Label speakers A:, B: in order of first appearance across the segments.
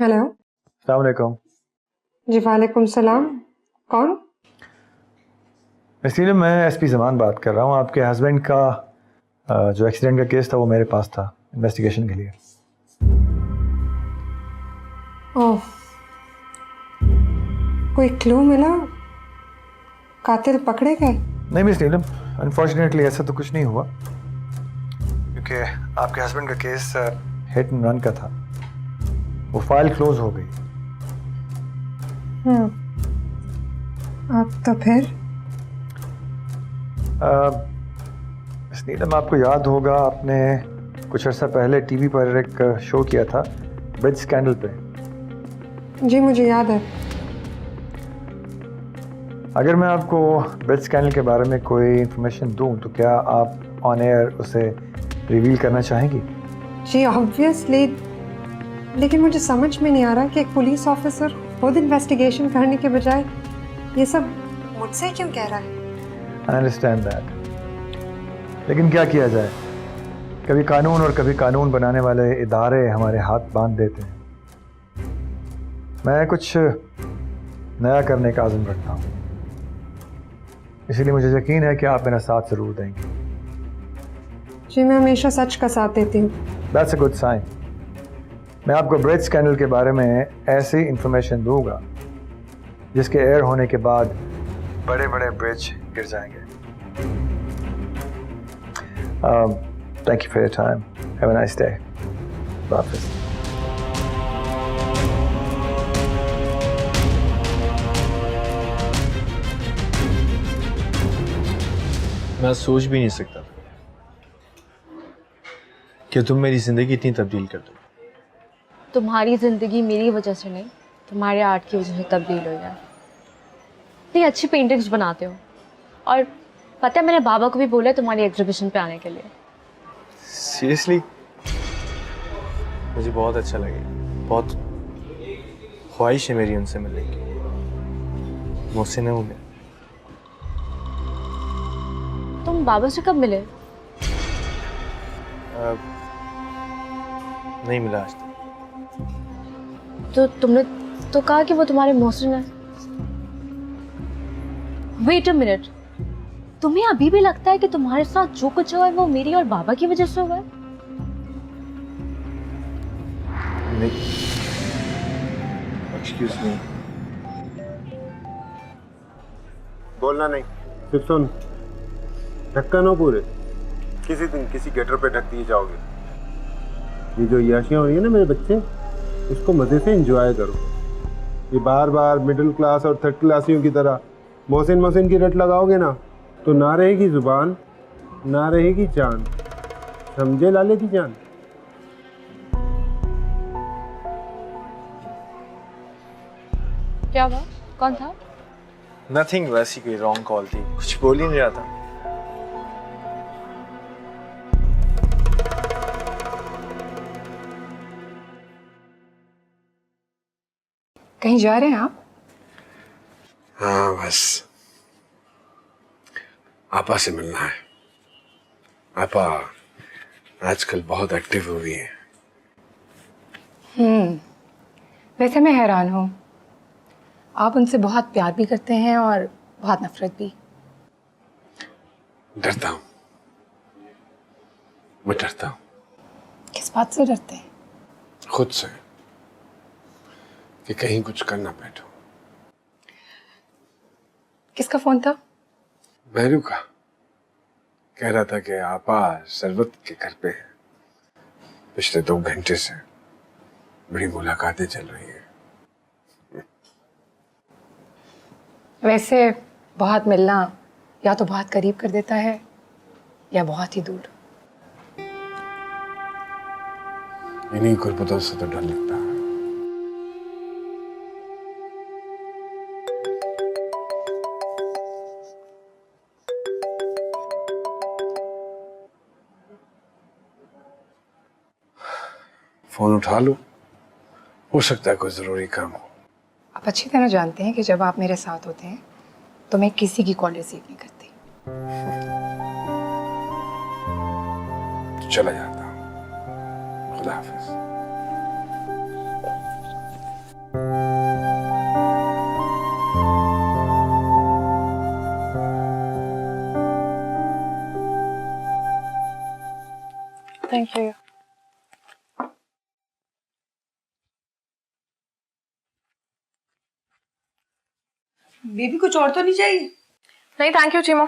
A: Hello.
B: अस्सलाम वालेकुम।
A: जी वालेकुम सलाम। कौन?
B: इसलिए मैं एसपी ज़मान बात कर रहा हूँ। आपके हस्बैंड का जो एक्सीडेंट का केस था वो मेरे पास था इन्वेस्टिगेशन के लिए।
A: ओह, कोई क्लू मिला? कातिल पकड़े गए?
B: नहीं मिस नीलम, अनफॉर्चुनेटली ऐसा तो कुछ नहीं हुआ क्योंकि आपके हस्बैंड का केस हिट एंड रन का था। वो फाइल क्लोज हो गई।
A: अब तो फिर
B: मिस नीलम, आपको याद होगा आपने कुछ अर्सा पहले टीवी पर एक शो किया था ब्रिज स्कैंडल पे।
A: जी मुझे याद है।
B: अगर मैं आपको ब्रिज स्कैंडल के बारे में कोई इन्फॉर्मेशन दूं तो क्या आप ऑन एयर उसे रिवील करना चाहेंगी?
A: जी ऑब्वियसली, लेकिन मुझे समझ में नहीं आ रहा कि एक पुलिस ऑफिसर खुद इन्वेस्टिगेशन करने के बजाय ये सब मुझसे क्यों कह रहा है?
B: आई अंडरस्टैंड दैट, लेकिन क्या किया जाए, कभी कानून और कभी कानून बनाने वाले इदारे हमारे हाथ बांध देते हैं। मैं कुछ नया करने का आज़म रखता हूँ, इसीलिए मुझे यकीन है कि आप मेरा साथ ज़रूर देंगे।
A: जी मैं हमेशा सच का साथ देती हूँ।
B: That's a good sign. मैं आपको ब्रिज स्कैंडल के बारे में ऐसी इंफॉर्मेशन दूंगा जिसके एयर होने के बाद बड़े बड़े ब्रिज गिर जाएंगे। Thank you for your time. Have a nice day. Bye.
C: मैं सोच भी नहीं सकता था कि तुम मेरी जिंदगी इतनी तब्दील कर दो।
D: तुम्हारी जिंदगी मेरी वजह से नहीं, तुम्हारे आर्ट की वजह से तब्दील हुई है। इतनी अच्छी पेंटिंग्स बनाते हो, और पता है मैंने बाबा को भी बोला है तुम्हारी एग्जीबिशन पे आने के लिए।
C: सीरियसली मुझे बहुत अच्छा लगे, बहुत ख्वाहिश है मेरी उनसे मिलने की। मुझसे ना मिले।
D: तुम बाबा से कब मिले?
C: नहीं मिला आज तक।
D: तो तुमने तो कहा कि वो तुम्हारे मोहसिन है। वेट अ मिनट, तुम्हें अभी भी लगता है कि तुम्हारे साथ जो कुछ हुआ है वो मेरी और बाबा की वजह से हुआ है?
C: नहीं, एक्सक्यूज मी।
E: बोलना नहीं, सिर्फ सुन। ढक्कन हो पूरे, किसी दिन किसी गेटर पे ढक दिए जाओगे। ये जो याशियाँ हो रही है ना मेरे बच्चे, इसको मज़े से एंजॉय करो। ये बार बार मिडिल क्लास और थर्ड क्लासियों की तरह मोहसिन मोहसिन की रट लगाओगे ना, तो ना रहेगी जुबान, ना रहेगी जान। समझे लाले की जान?
D: क्या हुआ? कौन था?
C: नथिंग, वैसी कोई रॉन्ग कॉल थी, कुछ बोल ही नहीं रहा था।
F: कहीं जा रहे हैं आप?
G: हाँ बस आपा से मिलना है। आपा आजकल बहुत एक्टिव हो गई है।
F: वैसे मैं हैरान हूँ, आप उनसे बहुत प्यार भी करते हैं और बहुत नफरत भी।
G: डरता हूँ, मैं डरता हूँ।
F: किस बात से डरते हैं?
G: खुद से, कि कहीं कुछ करना बैठो।
F: किसका फोन था?
G: बहरू का। कह रहा था कि आपा सरवत के घर पे है। पिछले 2 घंटे से बड़ी मुलाकातें चल रही हैं।
F: वैसे बहुत मिलना या तो बहुत करीब कर देता है या बहुत ही दूर।
G: इन्हीं गुरबतों से तो डर लगता है। फोन उठा लो, हो सकता है कोई जरूरी काम हो।
F: आप अच्छी तरह जानते हैं कि जब आप मेरे साथ होते हैं तो मैं किसी की कॉल रिसीव नहीं करती।
G: तो चला जाता हूँ। खुदा हाफिज।
H: Thank you.
I: बेबी कुछ और तो नहीं चाहिए?
H: नहीं थैंक यू चीमो।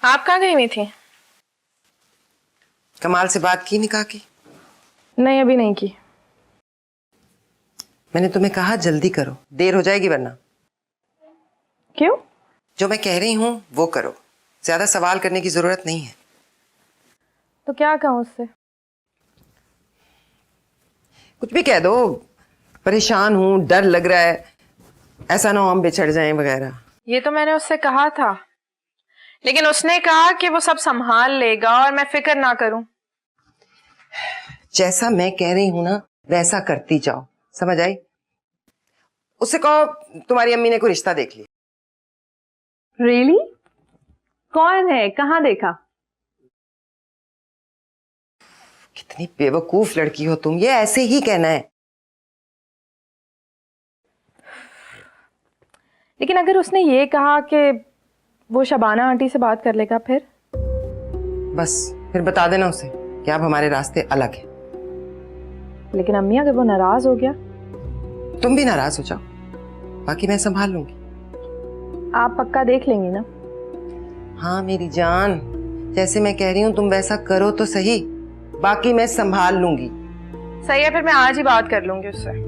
H: आप कहाँ गई हुई थी?
I: कमाल से बात की निकाह की?
H: नहीं अभी नहीं की।
I: मैंने तुम्हें कहा जल्दी करो, देर हो जाएगी वरना।
H: क्यों?
I: जो मैं कह रही हूँ वो करो, ज्यादा सवाल करने की जरूरत नहीं है।
H: तो क्या कहूँ उससे?
I: कुछ भी कह दो, परेशान हूँ, डर लग रहा है, ऐसा ना हो हम बिछड़ जाएं वगैरह।
H: ये तो मैंने उससे कहा था, लेकिन उसने कहा कि वो सब संभाल लेगा और मैं फिक्र ना करूं।
I: जैसा मैं कह रही हूँ ना वैसा करती जाओ, समझ आई? उससे कहो तुम्हारी अम्मी ने कोई रिश्ता देख लिया।
H: रियली? कौन है, कहाँ देखा?
I: कितनी बेवकूफ लड़की हो तुम, ये ऐसे ही कहना है।
H: लेकिन अगर उसने ये कहा कि वो शबाना आंटी से बात कर लेगा फिर?
I: बस फिर बता देना उसे कि अब हमारे रास्ते अलग हैं।
H: लेकिन अम्मी अगर वो नाराज हो गया?
I: तुम भी नाराज हो जाओ, बाकी मैं संभाल लूंगी।
H: आप पक्का देख लेंगी ना?
I: हाँ मेरी जान, जैसे मैं कह रही हूँ तुम वैसा करो तो सही, बाकी मैं संभाल लूंगी।
H: सही है, फिर मैं आज ही बात कर लूंगी उससे।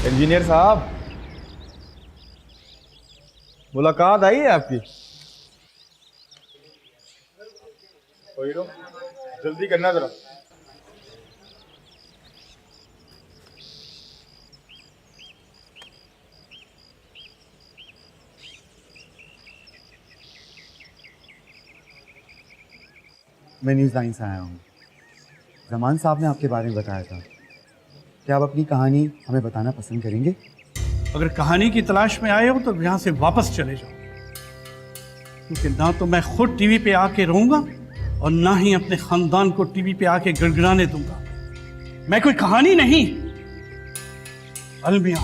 C: इंजीनियर साहब, मुलाकात आई है आपकी? जल्दी करना जरा।
J: मैं न्यूज़ लाइन से आया हूँ। जमान साहब ने आपके बारे में बताया था। क्या आप अपनी कहानी हमें बताना पसंद करेंगे?
K: अगर कहानी की तलाश में आए हो तो यहाँ से वापस चले जाओ, क्योंकि ना तो मैं खुद टीवी पे आके रहूँगा और ना ही अपने ख़ानदान को टीवी पे आके गिड़गिड़ाने दूंगा। मैं कोई कहानी नहीं, अलमिया,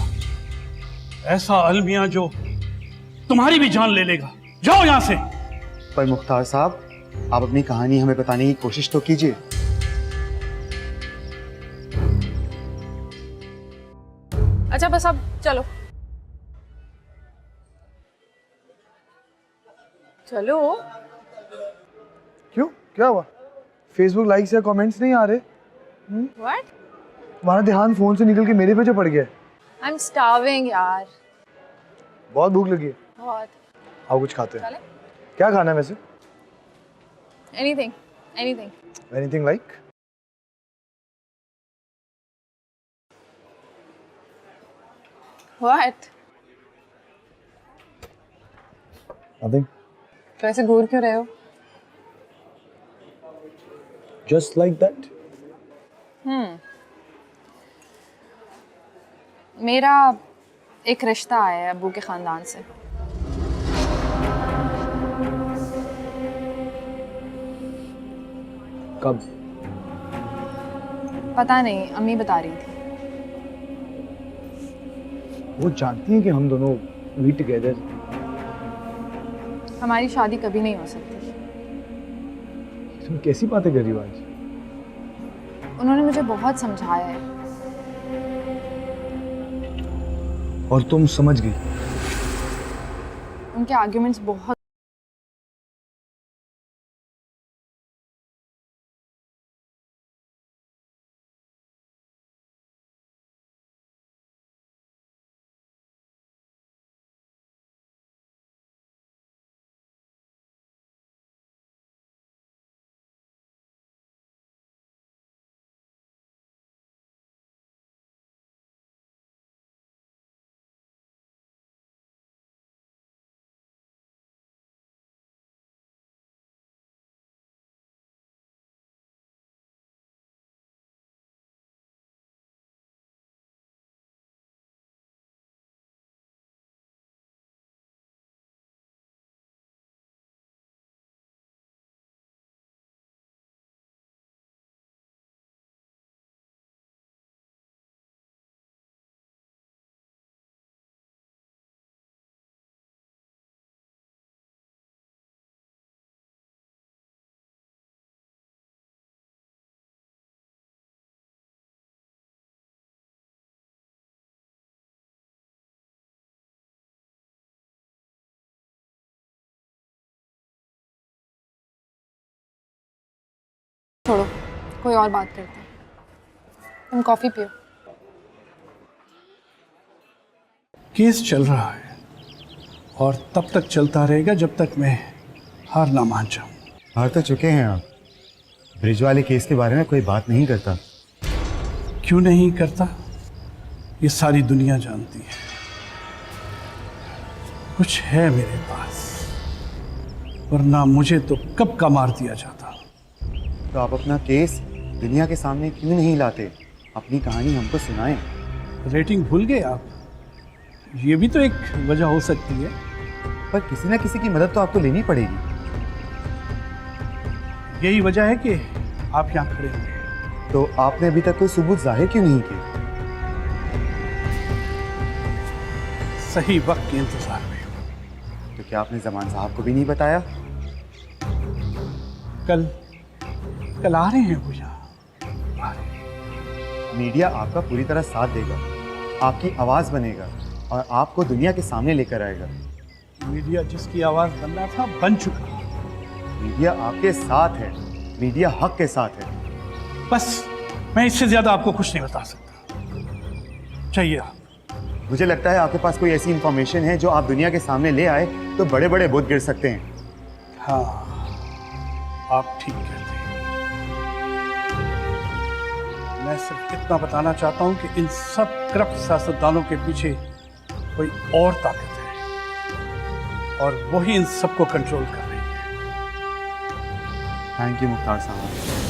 K: ऐसा अलमिया जो तुम्हारी भी जान ले लेगा। जाओ यहाँ से।
J: पर मुख्तार साहब, आप अपनी कहानी हमें बताने की कोशिश तो कीजिए।
H: अच्छा बस अब चलो चलो।
B: क्यों, क्या हुआ? फेसबुक लाइक्स या कमेंट्स नहीं आ रहे?
H: व्हाट?
B: तुम्हारा ध्यान फोन से निकल के मेरे पे जो पड़ गया है।
H: आई एम स्टार्विंग यार।
B: बहुत भूख लगी है।
H: बहुत।
B: आओ कुछ खाते हैं।
H: चले?
B: क्या खाना है वैसे?
H: Anything anything.
B: Anything like?
H: What?
B: Nothing.
H: तो ऐसे घूर क्यों रहे हो?
B: Just like that.
H: मेरा एक रिश्ता आया है अब्बू के खानदान से।
B: कब?
H: पता नहीं, अम्मी बता रही थी।
B: वो जानती हैं कि हम दोनों वी टुगेदर।
H: हमारी शादी कभी नहीं हो सकती।
B: तुम कैसी बातें कर रही हो आज?
H: उन्होंने मुझे बहुत समझाया है।
B: और तुम समझ गई?
H: उनके आर्ग्यूमेंट्स बहुत
F: छोड़ो, कोई और बात करते हैं। तुम कॉफ़ी पियो।
K: केस चल रहा है और तब तक चलता रहेगा जब तक मैं हार ना मान जाऊं।
J: हार तो चुके हैं आप। ब्रिज वाले केस के बारे में कोई बात नहीं करता।
K: क्यों नहीं करता? ये सारी दुनिया जानती है। कुछ है मेरे पास, वरना मुझे तो कब का मार दिया जाता।
J: तो आप अपना केस दुनिया के सामने क्यों नहीं लाते? अपनी कहानी हमको सुनाएं।
K: रेटिंग भूल गए आप? ये भी तो एक वजह हो सकती है।
J: पर किसी ना किसी की मदद तो आपको लेनी पड़ेगी।
K: यही वजह है कि आप यहाँ खड़े हुए।
J: तो आपने अभी तक कोई सबूत जाहिर क्यों नहीं किए?
K: सही वक्त के इंतजार में।
J: तो क्या आपने जमान साहब को भी नहीं बताया?
K: कल आ रहे हैं वो यहाँ।
J: मीडिया आपका पूरी तरह साथ देगा, आपकी आवाज बनेगा और आपको दुनिया के सामने लेकर आएगा।
K: मीडिया जिसकी आवाज बनना था बन चुका।
J: मीडिया आपके साथ है, मीडिया हक के साथ है।
K: बस मैं इससे ज्यादा आपको कुछ नहीं बता सकता। चाहिए आप।
J: मुझे लगता है आपके पास कोई ऐसी इंफॉर्मेशन है जो आप दुनिया के सामने ले आए तो बड़े बड़े बुत गिर सकते हैं।
K: हाँ, आप ठीक कहते हैं। मैं सिर्फ इतना बताना चाहता हूं कि इन सब करप्ट सियासतदानों के पीछे कोई और ताकत है और वही इन सबको कंट्रोल कर रही है।
J: थैंक यू मुख्तार साहब।